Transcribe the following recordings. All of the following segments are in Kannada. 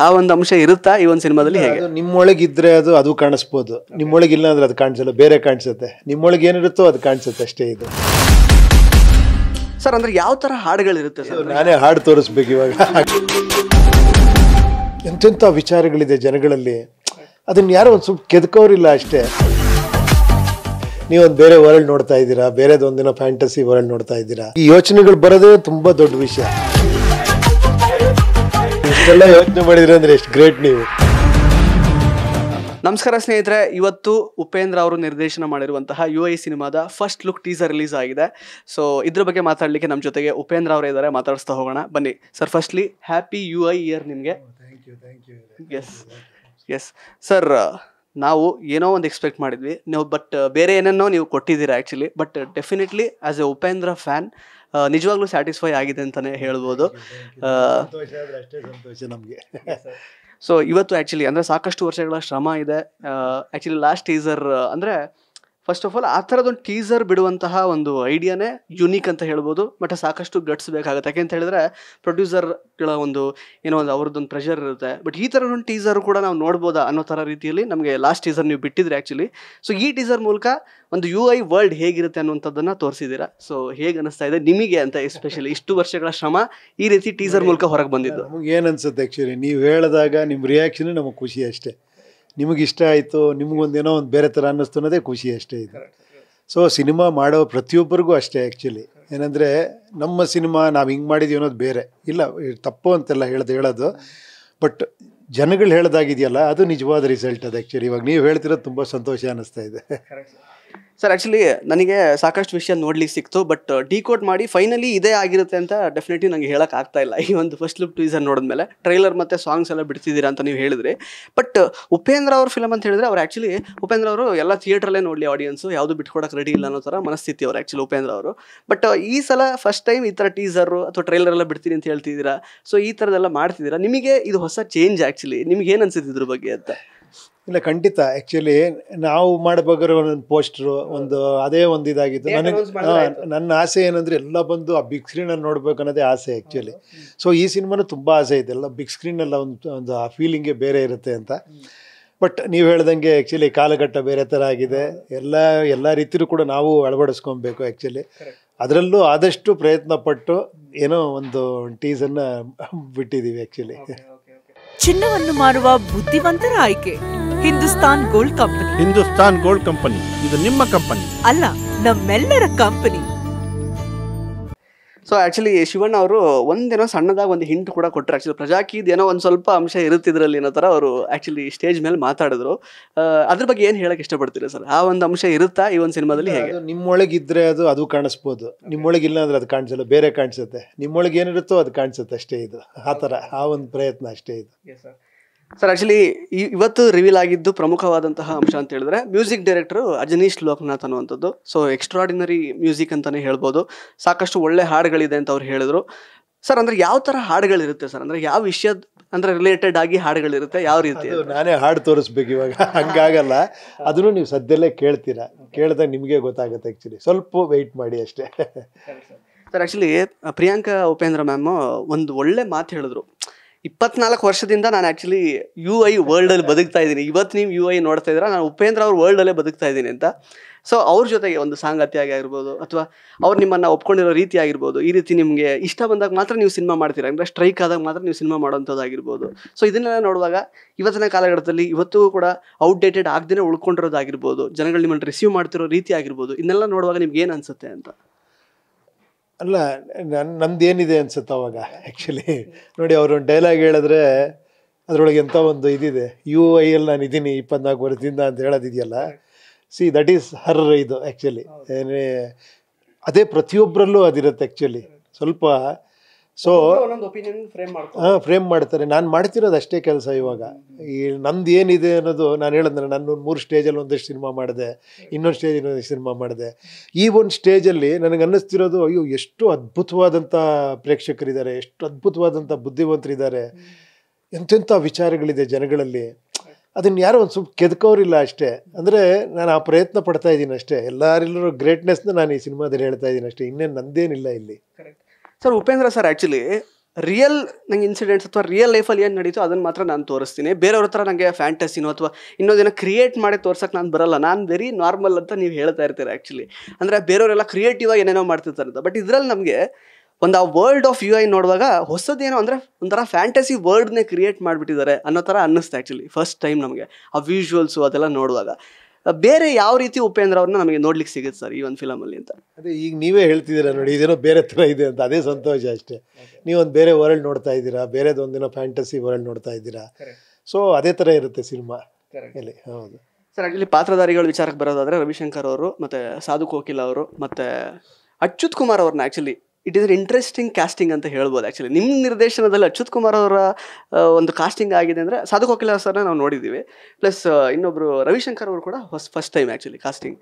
ಆ ಒಂದು ಅಂಶ ಇರುತ್ತಾ ಈ ಒಂದು ಸಿನಿಮಾದಲ್ಲಿ ಹೇಗೆ? ನಿಮ್ಮೊಳಗಿದ್ರೆ ಅದು ಕಾಣಿಸ್ಬೋದು, ನಿಮ್ಮೊಳಗಿಲ್ಲ ಅಂದ್ರೆ ಅದು ಕಾಣಿಸಲ್ಲ, ಬೇರೆ ಕಾಣಿಸುತ್ತೆ. ನಿಮ್ಮೊಳಗೆ ಏನಿರುತ್ತೋ ಅದು ಕಾಣಿಸುತ್ತೆ ಅಷ್ಟೇ. ಇದು ಸರ್ ಅಂದ್ರೆ ಯಾವ ತರ ಹಾಡುಗಳಿರುತ್ತೆ ಸರ್? ನಾನೇ ಹಾಡು ತೋರಿಸ್ಬೇಕು ಇವಾಗ. ಎಂತೆಂಥ ವಿಚಾರಗಳಿದೆ ಜನಗಳಲ್ಲಿ, ಅದನ್ನ ಯಾರೋ ಒಂದು ಸ್ವಲ್ಪ ಕೆದಕೋರಿಲ್ಲ ಅಷ್ಟೇ. ನೀವೊಂದು ಬೇರೆ ವರ್ಲ್ಡ್ ನೋಡ್ತಾ ಇದ್ದೀರಾ, ಬೇರೆದೊಂದಿನ ಫ್ಯಾಂಟಸಿ ವರ್ಲ್ಡ್ ನೋಡ್ತಾ ಇದ್ದೀರಾ. ಈ ಯೋಚನೆಗಳು ಬರೋದೇ ತುಂಬಾ ದೊಡ್ಡ ವಿಷಯ. ಇಷ್ಟೆಲ್ಲ ಯೋಚನೆ ಮಾಡಿದ್ರೆ ಅಂದ್ರೆ ಎಷ್ಟು ಗ್ರೇಟ್ ನೀವು. ನಮಸ್ಕಾರ ಸ್ನೇಹಿತರೆ, ಇವತ್ತು ಉಪೇಂದ್ರ ಅವರು ನಿರ್ದೇಶನ ಮಾಡಿರುವಂತಹ UI ಸಿನಿಮಾದ ಫಸ್ಟ್ ಲುಕ್ ಟೀಸರ್ ರಿಲೀಸ್ ಆಗಿದೆ. ಸೊ ಇದ್ರ ಬಗ್ಗೆ ಮಾತಾಡಲಿಕ್ಕೆ ನಮ್ಮ ಜೊತೆಗೆ ಉಪೇಂದ್ರ ಅವರೇ ಇದ್ದಾರೆ, ಮಾತಾಡಿಸ್ತಾ ಹೋಗೋಣ ಬನ್ನಿ. Sir firstly happy UI year ನಿಮಗೆ. ಎಸ್ ಸರ್, ನಾವು ಏನೋ ಒಂದು ಎಕ್ಸ್ಪೆಕ್ಟ್ ಮಾಡಿದ್ವಿ ನೀವು, ಬಟ್ ಬೇರೆ ಏನನ್ನೋ ನೀವು ಕೊಟ್ಟಿದ್ದೀರಾ actually. But definitely as A Upendra fan ನಿಜವಾಗ್ಲೂ ಸ್ಯಾಟಿಸ್ಫೈ ಆಗಿದೆ ಅಂತಲೇ ಹೇಳ್ಬೋದು. ನಮಗೆ ಸೊ ಇವತ್ತು ಆ್ಯಕ್ಚುಲಿ ಅಂದರೆ ಸಾಕಷ್ಟು ವರ್ಷಗಳ ಶ್ರಮ ಇದೆ. ಆ್ಯಕ್ಚುಲಿ ಲಾಸ್ಟ್ ಟೀಸರ್ ಅಂದರೆ ಫಸ್ಟ್ ಆಫ್ ಆಲ್ ಆ ಥರದೊಂದು ಟೀಸರ್ ಬಿಡುವಂತಹ ಒಂದು ಐಡಿಯಾನೇ ಯುನೀಕ್ ಅಂತ ಹೇಳ್ಬೋದು. ಬಟ್ ಸಾಕಷ್ಟು ಗಟ್ಸ್ ಬೇಕಾಗುತ್ತೆ. ಯಾಕೆ ಅಂತ ಹೇಳಿದ್ರೆ ಪ್ರೊಡ್ಯೂಸರ್ಗಳ ಒಂದು ಏನೋ ಒಂದು ಅವ್ರದ್ದೊಂದು ಪ್ರೆಷರ್ ಇರುತ್ತೆ. ಬಟ್ ಈ ಥರ ಒಂದು ಟೀಸರ್ ಕೂಡ ನಾವು ನೋಡ್ಬೋದಾ ಅನ್ನೋ ಥರ ರೀತಿಯಲ್ಲಿ ನಮಗೆ ಲಾಸ್ಟ್ ಟೀಸರ್ ನೀವು ಬಿಟ್ಟಿದ್ರಿ ಆ್ಯಕ್ಚುಲಿ. ಸೊ ಈ ಟೀಸರ್ ಮೂಲಕ ಒಂದು UI ವರ್ಲ್ಡ್ ಹೇಗಿರುತ್ತೆ ಅನ್ನುವಂಥದ್ದನ್ನು ತೋರಿಸಿದ್ದೀರಾ. ಸೊ ಹೇಗೆ ಅನಿಸ್ತಾ ಇದೆ ನಿಮಗೆ ಅಂತ, ಎಸ್ಪೆಷಲಿ ಇಷ್ಟು ವರ್ಷಗಳ ಶ್ರಮ ಈ ರೀತಿ ಟೀಸರ್ ಮೂಲಕ ಹೊರಗೆ ಬಂದಿದ್ದು? ನಮಗೆ ಏನು ಅನ್ಸುತ್ತೆ ಆ್ಯಕ್ಚುಲಿ, ನೀವು ಹೇಳಿದಾಗ ನಿಮ್ಮ ರಿಯಾಕ್ಷನ್ ನಮಗೆ ಖುಷಿ ಅಷ್ಟೇ. ನಿಮಗೆ ಇಷ್ಟ ಆಯಿತು, ನಿಮಗೊಂದೇನೋ ಒಂದು ಬೇರೆ ಥರ ಅನ್ನಿಸ್ತು ಅನ್ನೋದೇ ಖುಷಿ ಅಷ್ಟೇ ಇದು. ಸೊ ಸಿನಿಮಾ ಮಾಡೋ ಪ್ರತಿಯೊಬ್ಬರಿಗೂ ಅಷ್ಟೇ ಆ್ಯಕ್ಚುಲಿ. ಏನಂದರೆ ನಮ್ಮ ಸಿನಿಮಾ ನಾವು ಹಿಂಗೆ ಮಾಡಿದ್ದೀವಿ ಅನ್ನೋದು ಬೇರೆ ಇಲ್ಲ, ತಪ್ಪು ಅಂತೆಲ್ಲ ಹೇಳೋದು. ಬಟ್ ಜನಗಳು ಹೇಳ್ದಾಗಿದೆಯಲ್ಲ ಅದು ನಿಜವಾದ ರಿಸಲ್ಟ್ ಅದು ಆ್ಯಕ್ಚುಲಿ. ಇವಾಗ ನೀವು ಹೇಳ್ತಿರೋದು ತುಂಬ ಸಂತೋಷ ಅನ್ನಿಸ್ತಾ ಇದೆ. ಸರ್ ಆ್ಯಕ್ಚುಲಿ ನನಗೆ ಸಾಕಷ್ಟು ವಿಷಯ ನೋಡ್ಲಿಕ್ಕೆ ಸಿಕ್ತು, ಬಟ್ ಡಿಕೋಡ್ ಮಾಡಿ ಫೈನಲಿ ಇದೇ ಆಗಿರುತ್ತೆ ಅಂತ ಡೆಫಿನೆಟ್ಲಿ ನನಗೆ ಹೇಳೋಕೆ ಆಗ್ತಾ ಇಲ್ಲ. ಈ ಒಂದು ಫಸ್ಟ್ ಲುಕ್ ಟೀಸರ್ ನೋಡಿದ್ಮೇಲೆ ಟ್ರೈಲರ್ ಮತ್ತು ಸಾಂಗ್ಸ್ ಎಲ್ಲ ಬಿಡ್ತಿದ್ದೀರಾ ಅಂತ ನೀವು ಹೇಳಿದ್ರಿ. ಬಟ್ ಉಪೇಂದ್ರ ಅವ್ರ ಫಿಲಮ್ ಅಂತ ಹೇಳಿದ್ರೆ ಅವ್ರು ಆ್ಯಕ್ಚುಲಿ ಉಪೇಂದ್ರ ಅವರು ಎಲ್ಲ ಥಿಯೇಟ್ರಲ್ಲೇ ನೋಡಲಿ ಆಡಿಯನ್ಸು, ಯಾವುದು ಬಿಟ್ಕೊಡಕ್ಕೆ ರೆಡಿ ಇಲ್ಲ ಅನ್ನೋ ಥರ ಮನಸ್ಥಿತಿ ಅವರು ಆ್ಯಕ್ಚುಲಿ ಉಪೇಂದ್ರ ಅವರು. ಬಟ್ ಈ ಸಲ ಫಸ್ಟ್ ಟೈಮ್ ಈ ಥರ ಟೀಸರು ಅಥವಾ ಟ್ರೈಲರ್ ಎಲ್ಲ ಬಿಡ್ತೀನಿ ಅಂತ ಹೇಳ್ತಿದ್ದೀರಾ. ಸೊ ಈ ಥರದ್ದೆಲ್ಲ ಮಾಡ್ತಿದ್ದೀರಾ, ನಿಮಗೆ ಇದು ಹೊಸ ಚೇಂಜ್ ಆ್ಯಕ್ಚುಲಿ. ನಿಮ್ಗೆ ಏನು ಅನ್ಸುತ್ತೆ ಇದ್ರ ಬಗ್ಗೆ ಅಂತ? ಇಲ್ಲ ಖಂಡಿತ, ಆ್ಯಕ್ಚುಲಿ ನಾವು ಮಾಡಬೇಕಾದ್ರೆ ಒಂದೊಂದು ಪೋಸ್ಟ್ರು ಒಂದು ಅದೇ ಒಂದು ಇದಾಗಿತ್ತು ನನಗೆ. ನನ್ನ ಆಸೆ ಏನಂದರೆ ಎಲ್ಲ ಬಂದು ಆ ಬಿಗ್ ಸ್ಕ್ರೀನಲ್ಲಿ ನೋಡ್ಬೇಕು ಅನ್ನೋದೇ ಆಸೆ ಆ್ಯಕ್ಚುಲಿ. ಸೊ ಈ ಸಿನಿಮಾನು ತುಂಬ ಆಸೆ ಇದೆ, ಎಲ್ಲ ಬಿಗ್ ಸ್ಕ್ರೀನೆಲ್ಲ ಒಂದು ಆ ಫೀಲಿಂಗೇ ಬೇರೆ ಇರುತ್ತೆ ಅಂತ. ಬಟ್ ನೀವು ಹೇಳ್ದಂಗೆ ಆ್ಯಕ್ಚುಲಿ ಕಾಲಘಟ್ಟ ಬೇರೆ ಥರ ಆಗಿದೆ. ಎಲ್ಲ ರೀತಿಯೂ ಕೂಡ ನಾವು ಅಳವಡಿಸ್ಕೊಬೇಕು ಆ್ಯಕ್ಚುಲಿ. ಅದರಲ್ಲೂ ಆದಷ್ಟು ಪ್ರಯತ್ನ ಪಟ್ಟು ಏನೋ ಒಂದು ಟೀಸನ್ನು ಬಿಟ್ಟಿದ್ದೀವಿ ಆ್ಯಕ್ಚುಲಿ. ಚಿನ್ನವನ್ನು ಮಾರುವ ಬುದ್ಧಿವಂತರ ಆಯ್ಕೆ Hindustan gold company. Hindustan gold company ಇದು ನಿಮ್ಮ ಕಂಪನಿ ಅಲ್ಲ, ನಮ್ಮೆಲ್ಲರ ಕಂಪನಿ. ಸೊ ಆ್ಯಕ್ಚುಲಿ ಶಿವಣ್ಣ ಅವರು ಒಂದೇನೋ ಸಣ್ಣದಾಗಿ ಒಂದು ಹಿಂಟ್ ಕೂಡ ಕೊಟ್ಟರು. ಆ್ಯಕ್ಚುಲಿ ಪ್ರಜಾಕಿದ್ ಏನೋ ಒಂದು ಸ್ವಲ್ಪ ಅಂಶ ಇರುತ್ತಿದ್ರಲ್ಲಿ ಅನ್ನೋ ಥರ ಅವರು ಆ್ಯಕ್ಚುಲಿ ಸ್ಟೇಜ್ ಮೇಲೆ ಮಾತಾಡಿದ್ರು. ಅದ್ರ ಬಗ್ಗೆ ಏನು ಹೇಳಕ್ಕೆ ಇಷ್ಟಪಡ್ತೀರಾ ಸರ್? ಆ ಒಂದು ಅಂಶ ಇರುತ್ತಾ ಈ ಒಂದು ಸಿನಿಮಾದಲ್ಲಿ ಹೇಗೆ? ನಿಮ್ಮೊಳಗಿದ್ರೆ ಅದು ಕಾಣಿಸ್ಬೋದು, ನಿಮ್ಮೊಳಗಿಲ್ಲ ಅಂದ್ರೆ ಅದು ಕಾಣಿಸಲ್ಲ, ಬೇರೆ ಕಾಣಿಸುತ್ತೆ. ನಿಮ್ಮೊಳಗೆ ಏನಿರುತ್ತೋ ಅದು ಕಾಣಿಸುತ್ತೆ ಅಷ್ಟೇ. ಇದು ಆ ಥರ ಆ ಒಂದು ಪ್ರಯತ್ನ ಅಷ್ಟೇ ಇದು. ಸರ್ ಆ್ಯಕ್ಚುಲಿ ಇವತ್ತು ರಿವೀಲ್ ಆಗಿದ್ದು ಪ್ರಮುಖವಾದಂತಹ ಅಂಶ ಅಂತ ಹೇಳಿದ್ರೆ ಮ್ಯೂಸಿಕ್ ಡೈರೆಕ್ಟರ್ ಅಜನೀಶ್ ಲೋಕನಾಥ್ ಅನ್ನುವಂಥದ್ದು. ಸೊ ಎಕ್ಸ್ಟ್ರಾಡಿನರಿ ಮ್ಯೂಸಿಕ್ ಅಂತಲೇ ಹೇಳ್ಬೋದು. ಸಾಕಷ್ಟು ಒಳ್ಳೆ ಹಾಡುಗಳಿದೆ ಅಂತ ಅವ್ರು ಹೇಳಿದ್ರು. ಸರ್ ಅಂದರೆ ಯಾವ ಥರ ಹಾಡುಗಳಿರುತ್ತೆ ಸರ್? ಅಂದರೆ ಯಾವ ವಿಷಯದ ಅಂದರೆ ರಿಲೇಟೆಡ್ ಆಗಿ ಹಾಡುಗಳಿರುತ್ತೆ, ಯಾವ ರೀತಿ? ನಾನೇ ಹಾಡು ತೋರಿಸ್ಬೇಕು ಇವಾಗ, ಹಂಗಾಗಲ್ಲ. ಅದನ್ನು ನೀವು ಸದ್ಯಲ್ಲೇ ಕೇಳ್ತೀರಾ, ಕೇಳಿದಾಗ ನಿಮಗೆ ಗೊತ್ತಾಗುತ್ತೆ ಆ್ಯಕ್ಚುಲಿ. ಸ್ವಲ್ಪ ವೆಯ್ಟ್ ಮಾಡಿ ಅಷ್ಟೇ. Sir actually Priyanka Upendra ma'am ಒಂದು ಒಳ್ಳೆ ಮಾತು ಹೇಳಿದ್ರು. 24 ವರ್ಷದಿಂದ ನಾನು ಆ್ಯಕ್ಚುಲಿ UI ವರ್ಲ್ಡಲ್ಲಿ ಬದುಕ್ತಾ ಇದ್ದೀನಿ. ಇವತ್ತು ನೀವು UI ನೋಡ್ತಾ ಇದ್ದೀರಾ, ನಾನು ಉಪೇಂದ್ರ ಅವ್ರ ವರ್ಲ್ಡಲ್ಲೇ ಬದುಕ್ತಾ ಇದ್ದೀನಿ ಅಂತ. ಸೊ ಅವ್ರ ಜೊತೆಗೆ ಒಂದು ಸಾಂಗತ್ಯ ಆಗಿರ್ಬೋದು ಅಥವಾ ಅವ್ರು ನಿಮ್ಮನ್ನು ಒಪ್ಕೊಂಡಿರೋ ರೀತಿ ಆಗಿರ್ಬೋದು, ಈ ರೀತಿ ನಿಮಗೆ ಇಷ್ಟ ಬಂದಾಗ ಮಾತ್ರ ನೀವು ಸಿನಿಮಾ ಮಾಡ್ತೀರಾ, ಅಂದರೆ ಸ್ಟ್ರೈಕ್ ಆದಾಗ ಮಾತ್ರ ನೀವು ಸಿನಿಮಾ ಮಾಡೋಂಥದ್ದಾಗಿರ್ಬೋದು. ಸೊ ಇದನ್ನೆಲ್ಲ ನೋಡುವಾಗ ಇವತ್ತಿನ ಕಾಲಘಟ್ಟದಲ್ಲಿ ಇವತ್ತು ಕೂಡ ಔಟ್ಡೇಟೆಡ್ ಆಗದೇ ಉಳ್ಕೊಂಡಿರೋದಾಗಿರ್ಬೋದು, ಜನಗಳು ನಿಮ್ಮನ್ನು ರಿಸೀವ್ ಮಾಡ್ತಿರೋ ರೀತಿ ಆಗಿರ್ಬೋದು, ಇದನ್ನೆಲ್ಲ ನೋಡುವಾಗ ನಿಮ್ಗೆ ಏನು ಅನಿಸುತ್ತೆ ಅಂತ? ಅಲ್ಲ, ನಮ್ದೇನಿದೆ ಅನ್ಸುತ್ತೆ ಅವಾಗ ಆ್ಯಕ್ಚುಲಿ. ನೋಡಿ, ಅವರು ಒಂದು ಡೈಲಾಗ್ ಹೇಳಿದ್ರೆ ಅದರೊಳಗೆ ಎಂಥ ಒಂದು ಇದಿದೆ, UI-ಯಲ್ಲಿ ನಾನು ಇದ್ದೀನಿ 24 ವರ್ಷದಿಂದ ಅಂತ ಹೇಳೋದಿದೆಯಲ್ಲ. ದಟ್ ಈಸ್ ಹರ್ ಇದು ಆ್ಯಕ್ಚುಲಿ. ಅದೇ ಪ್ರತಿಯೊಬ್ಬರಲ್ಲೂ ಅದಿರುತ್ತೆ ಆ್ಯಕ್ಚುಲಿ. ಸ್ವಲ್ಪ ಸೊ ಫ್ರೇಮ್ ಮಾಡ್ತಾರೆ. ನಾನು ಮಾಡ್ತಿರೋದು ಅಷ್ಟೇ ಕೆಲಸ ಇವಾಗ. ಈ ನಂದು ಏನಿದೆ ಅನ್ನೋದು ನಾನು ಹೇಳಿದ್ರೆ, ನಾನು 3 ಸ್ಟೇಜಲ್ಲಿ ಒಂದಷ್ಟು ಸಿನಿಮಾ ಮಾಡಿದೆ, ಇನ್ನೊಂದು ಸ್ಟೇಜ್ ಇನ್ನೊಂದು ಸಿನಿಮಾ ಮಾಡಿದೆ. ಈ ಒಂದು ಸ್ಟೇಜಲ್ಲಿ ನನಗೆ ಅನ್ನಿಸ್ತಿರೋದು, ಅಯ್ಯೋ ಎಷ್ಟು ಅದ್ಭುತವಾದಂಥ ಪ್ರೇಕ್ಷಕರಿದ್ದಾರೆ, ಎಷ್ಟು ಅದ್ಭುತವಾದಂಥ ಬುದ್ಧಿವಂತರಿದ್ದಾರೆ, ಎಂತೆಂಥ ವಿಚಾರಗಳಿದೆ ಜನಗಳಲ್ಲಿ. ಅದನ್ನು ಯಾರೋ ಒಂದು ಸ್ವಲ್ಪ ಕೆದಕೋರಿಲ್ಲ ಅಷ್ಟೇ. ಅಂದರೆ ನಾನು ಆ ಪ್ರಯತ್ನ ಪಡ್ತಾ ಇದ್ದೀನಿ ಅಷ್ಟೇ. ಎಲ್ಲರೆಲ್ಲರೂ ಗ್ರೇಟ್ನೆಸ್ನ ನಾನು ಈ ಸಿನಿಮಾದಲ್ಲಿ ಹೇಳ್ತಾ ಇದ್ದೀನಿ ಅಷ್ಟೇ, ಇನ್ನೇನು ನಂದೇನಿಲ್ಲ ಇಲ್ಲಿ. Sir Upendra sir actually real ನಂಗೆ ಇನ್ಸಿಡೆಂಟ್ಸ್ ಅಥವಾ ರಿಯಲ್ ಲೈಫಲ್ಲಿ ಏನು ನಡೀತೋ ಅದನ್ನು ಮಾತ್ರ ನಾನು ತೋರಿಸ್ತೀನಿ. ಬೇರೆಯವ್ರ ಹತ್ರ ನನಗೆ ಫ್ಯಾಂಟಸಿನೋ ಅಥವಾ ಇನ್ನೊಂದೇನೋ ಕ್ರಿಯೇಟ್ ಮಾಡಿ ತೋರ್ಸಕ್ಕೆ ನಾನು ಬರಲ್ಲ. ನಾನು ವೆರಿ ನಾರ್ಮಲ್ ಅಂತ ನೀವು ಹೇಳ್ತಾ ಇರ್ತೀರ ಆ್ಯಕ್ಚುಲಿ. ಅಂದರೆ ಬೇರೆಯವರೆಲ್ಲ ಕ್ರಿಯೇಟಿವ್ ಆಗಿ ಏನೇನೋ ಮಾಡ್ತಿರ್ತಾರೆ ಅಂತ. ಬಟ್ ಇದರಲ್ಲಿ ನಮಗೆ ಒಂದು ಆ ವರ್ಲ್ಡ್ ಆಫ್ UI ನೋಡುವಾಗ ಹೊಸದೇನೋ ಅಂದರೆ ಒಂಥರ ಫ್ಯಾಂಟಸಿ ವರ್ಲ್ಡ್ನೇ ಕ್ರಿಯೇಟ್ ಮಾಡಿಬಿಟ್ಟಿದ್ದಾರೆ ಅನ್ನೋ ಥರ ಅನ್ನಿಸ್ತು ಆ್ಯಕ್ಚುಲಿ ಫಸ್ಟ್ ಟೈಮ್ ನಮಗೆ ಆ ವಿಜುವಲ್ಸು ಅದೆಲ್ಲ ನೋಡುವಾಗ. ಬೇರೆ ಯಾವ ರೀತಿ ಉಪೇಂದ್ರ ಅವ್ರನ್ನ ನಮಗೆ ನೋಡ್ಲಿಕ್ಕೆ ಸಿಗುತ್ತೆ ಸರ್ ಈ ಒಂದು ಫಿಲಮಲ್ಲಿ ಅಂತ? ಅದೇ ಈಗ ನೀವೇ ಹೇಳ್ತಿದ್ದೀರಾ ನೋಡಿ, ಇದೇನೋ ಬೇರೆ ಥರ ಇದೆ ಅಂತ, ಅದೇ ಸಂತೋಷ ಅಷ್ಟೇ. ನೀವೊಂದು ಬೇರೆ ವರ್ಲ್ಡ್ ನೋಡ್ತಾ ಇದ್ದೀರಾ, ಬೇರೆದೊಂದಿನ ಫ್ಯಾಂಟಸಿ ವರ್ಲ್ಡ್ ನೋಡ್ತಾ ಇದ್ದೀರಾ. ಸೊ ಅದೇ ಥರ ಇರುತ್ತೆ ಸಿನಿಮಾ ಇಲ್ಲಿ. ಹೌದು ಸರ್. ಆ್ಯಕ್ಚುಲಿ ಪಾತ್ರಧಾರಿಗಳ ವಿಚಾರಕ್ಕೆ ಬರೋದಾದರೆ ರವಿಶಂಕರ್ ಅವರು ಮತ್ತು ಸಾಧು ಕೋಕಿಲ ಅವರು ಮತ್ತು ಅಚ್ಯುತ್ ಕುಮಾರ್ ಅವ್ರನ್ನ actually it is interesting casting ಅಂತ ಹೇಳ್ಬೋದು. ಆ್ಯಕ್ಚುಲಿ ನಿಮ್ಮ ನಿರ್ದೇಶನದಲ್ಲಿ ಅಚ್ಯುತ್ ಕುಮಾರ್ ಅವರ ಒಂದು ಕಾಸ್ಟಿಂಗ್ ಆಗಿದೆ ಅಂದರೆ ಸಾಧು ಕೋಕಿಲ ಸರ್ನ ನಾವು ನೋಡಿದ್ದೀವಿ. ಪ್ಲಸ್ ಇನ್ನೊಬ್ಬರು ರವಿಶಂಕರ್ ಅವರು ಕೂಡ ಫಸ್ಟ್ ಟೈಮ್ ಆ್ಯಕ್ಚುಲಿ ಕಾಸ್ಟಿಂಗ್.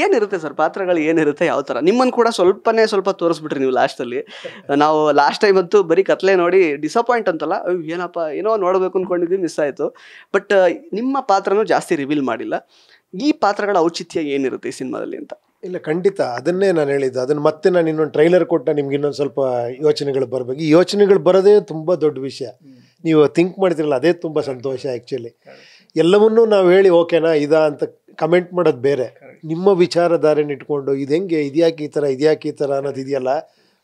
ಏನಿರುತ್ತೆ ಸರ್ ಪಾತ್ರಗಳು, ಏನಿರುತ್ತೆ, ಯಾವ ಥರ? ನಿಮ್ಮನ್ನು ಕೂಡ ಸ್ವಲ್ಪ ತೋರಿಸ್ಬಿಟ್ರಿ ನೀವು ಲಾಸ್ಟಲ್ಲಿ. ನಾವು ಲಾಸ್ಟ್ ಟೈಮ್ ಅಂತೂ ಬರೀ ಕತ್ಲೆ ನೋಡಿ ಡಿಸಪಾಯಿಂಟ್ ಅಂತಲ್ಲ, ಏನಪ್ಪ ಏನೋ ನೋಡಬೇಕು ಅಂದ್ಕೊಂಡಿದ್ವಿ, ಮಿಸ್ ಆಯಿತು. ಬಟ್ ನಿಮ್ಮ ಪಾತ್ರನೂ ಜಾಸ್ತಿ ರಿವೀಲ್ ಮಾಡಿಲ್ಲ. ಈ ಪಾತ್ರಗಳ ಔಚಿತ್ಯ ಏನಿರುತ್ತೆ ಈ ಸಿನಿಮಾದಲ್ಲಿ ಅಂತ? ಇಲ್ಲ, ಖಂಡಿತ ಅದನ್ನೇ ನಾನು ಹೇಳಿದ್ದು. ಅದನ್ನು ಮತ್ತೆ ನಾನು ಇನ್ನೊಂದು ಟ್ರೈಲರ್ ಕೊಟ್ಟ ನಿಮ್ಗೆ ಇನ್ನೊಂದು ಸ್ವಲ್ಪ ಯೋಚನೆಗಳು ಬರಬೇಕು. ಈ ಯೋಚನೆಗಳು ಬರೋದೇ ತುಂಬ ದೊಡ್ಡ ವಿಷಯ. ನೀವು ಥಿಂಕ್ ಮಾಡ್ತಿರಲ್ಲ, ಅದೇ ತುಂಬ ಸಂತೋಷ ಆ್ಯಕ್ಚುಲಿ. ಎಲ್ಲವನ್ನೂ ನಾವು ಹೇಳಿ ಓಕೆನಾ ಇದಾ ಅಂತ ಕಮೆಂಟ್ ಮಾಡೋದು ಬೇರೆ. ನಿಮ್ಮ ವಿಚಾರಧಾರೆನ ಇಟ್ಕೊಂಡು ಇದು ಹೆಂಗೆ, ಇದ್ಯಾಕೆ ಈ ಥರ ಅನ್ನೋದು ಇದೆಯಲ್ಲ,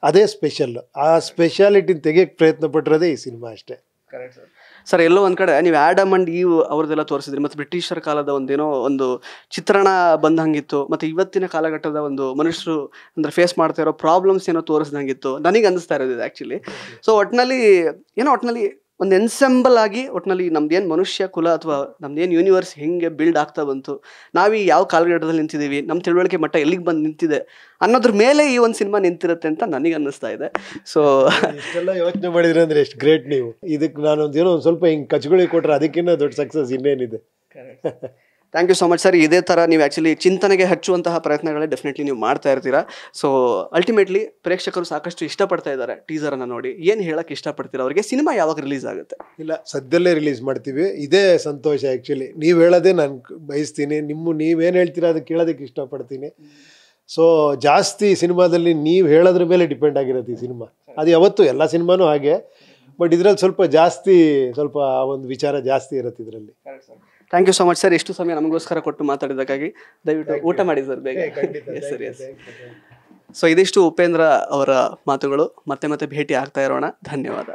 ಅದೇ ಸ್ಪೆಷಲ್. ಆ ಸ್ಪೆಷಾಲಿಟಿನ ತೆಗಿಯೋಕ್ಕೆ ಪ್ರಯತ್ನ ಪಟ್ಟಿರೋದೇ ಈ ಸಿನಿಮಾ ಅಷ್ಟೇ. ಸರ್ ಎಲ್ಲೋ ಒಂದು ಕಡೆ ನೀವು ಆ್ಯಡಮ್ ಆ್ಯಂಡ್ ಈವ್ ಅವ್ರದ್ದೆಲ್ಲ ತೋರಿಸಿದ್ರಿ, ಮತ್ತು ಬ್ರಿಟಿಷರ ಕಾಲದ ಒಂದು ಚಿತ್ರಣ ಬಂದಂಗಿತ್ತು, ಮತ್ತು ಇವತ್ತಿನ ಕಾಲಘಟ್ಟದ ಒಂದು ಮನುಷ್ಯರು ಅಂದರೆ ಫೇಸ್ ಮಾಡ್ತಾ ಇರೋ ಪ್ರಾಬ್ಲಮ್ಸ್ ಏನೋ ತೋರಿಸ್ದಂಗಿತ್ತು ನನಗೆ ಅನ್ನಿಸ್ತಾ ಇರೋದು ಆ್ಯಕ್ಚುಲಿ. ಸೊ ಒಟ್ಟಿನಲ್ಲಿ ಒಂದು ಎನ್ಸೆಂಬಲ್ ಆಗಿ ಒಟ್ಟಿನಲ್ಲಿ ನಮ್ದೇನು ಮನುಷ್ಯ ಕುಲ ಅಥವಾ ನಮ್ದೇನು ಯೂನಿವರ್ಸ್ ಹೆಂಗೆ ಬಿಲ್ಡ್ ಆಗ್ತಾ ಬಂತು, ನಾವು ಯಾವ ಕಾಲಘಟ್ಟದಲ್ಲಿ ನಿಂತಿದ್ದೀವಿ, ನಮ್ಮ ತಿಳುವಳಿಕೆ ಮಟ್ಟ ಎಲ್ಲಿಗೆ ಬಂದು ನಿಂತಿದೆ ಅನ್ನೋದ್ರ ಮೇಲೆ ಈ ಒಂದು ಸಿನಿಮಾ ನಿಂತಿರುತ್ತೆ ಅಂತ ನನಗೆ ಅನ್ನಿಸ್ತಾ ಇದೆ. ಸೊ ಇಷ್ಟೆಲ್ಲ ಯೋಚನೆ ಮಾಡಿದ್ರೆ ಅಂದರೆ ಎಷ್ಟು ಗ್ರೇಟ್ ನೀವು. ಇದಕ್ಕೆ ನಾನೊಂದೇನೋ ಒಂದು ಸ್ವಲ್ಪ ಹಿಂಗೆ ಕಚ್ಗುಳಿ ಕೊಟ್ಟರೆ ಅದಕ್ಕಿಂತ ದೊಡ್ಡ ಸಕ್ಸಸ್ ಇನ್ನೇನಿದೆ. Thank you so much sir. ಇದೇ ಥರ ನೀವು ಆ್ಯಕ್ಚುಲಿ ಚಿಂತನೆಗೆ ಹಚ್ಚುವಂತಹ ಪ್ರಯತ್ನಗಳೇ ಡೆಫಿನೆಟ್ಲಿ ನೀವು ಮಾಡ್ತಾ ಇರ್ತೀರಾ. ಸೊ ಅಲ್ಟಿಮೇಟ್ಲಿ ಪ್ರೇಕ್ಷಕರು ಸಾಕಷ್ಟು ಇಷ್ಟಪಡ್ತಾ ಇದ್ದಾರೆ ಟೀಸರನ್ನು ನೋಡಿ. ಏನು ಹೇಳಕ್ಕೆ ಇಷ್ಟಪಡ್ತೀರಾ ಅವರಿಗೆ? ಸಿನಿಮಾ ಯಾವಾಗ ರಿಲೀಸ್ ಆಗುತ್ತೆ? ಇಲ್ಲ, ಸದ್ಯದಲ್ಲೇ ರಿಲೀಸ್ ಮಾಡ್ತೀವಿ. ಇದೇ ಸಂತೋಷ ಆ್ಯಕ್ಚುಲಿ. ನೀವು ಹೇಳೋದೇ ನಾನು ಬಯಸ್ತೀನಿ. ನೀವೇನು ಹೇಳ್ತೀರಾ ಅದಕ್ಕೆ ಕೇಳೋದಕ್ಕೆ ಇಷ್ಟಪಡ್ತೀನಿ. ಸೊ ಜಾಸ್ತಿ ಸಿನಿಮಾದಲ್ಲಿ ನೀವು ಹೇಳೋದ್ರ ಮೇಲೆ ಡಿಪೆಂಡ್ ಆಗಿರುತ್ತೆ ಈ ಸಿನಿಮಾ. ಅದು ಯಾವತ್ತು ಎಲ್ಲ ಸಿನಿಮಾನೂ ಹಾಗೆ, ಬಟ್ ಇದರಲ್ಲಿ ಸ್ವಲ್ಪ ಒಂದು ವಿಚಾರ ಜಾಸ್ತಿ ಇರುತ್ತೆ ಇದರಲ್ಲಿ. Thank you so much sir. ಎಷ್ಟು ಸಮಯ ನಮಗೋಸ್ಕರ ಕೊಟ್ಟು ಮಾತಾಡಿದ್ದಕ್ಕಾಗಿ. ದಯವಿಟ್ಟು ಊಟ ಮಾಡಿ ಸರ್ ಬೇಗ. ಎಸ್. ಸೊ ಇದಿಷ್ಟು ಉಪೇಂದ್ರ ಅವರ ಮಾತುಗಳು. ಮತ್ತೆ ಭೇಟಿ ಆಗ್ತಾ ಇರೋಣ. ಧನ್ಯವಾದ.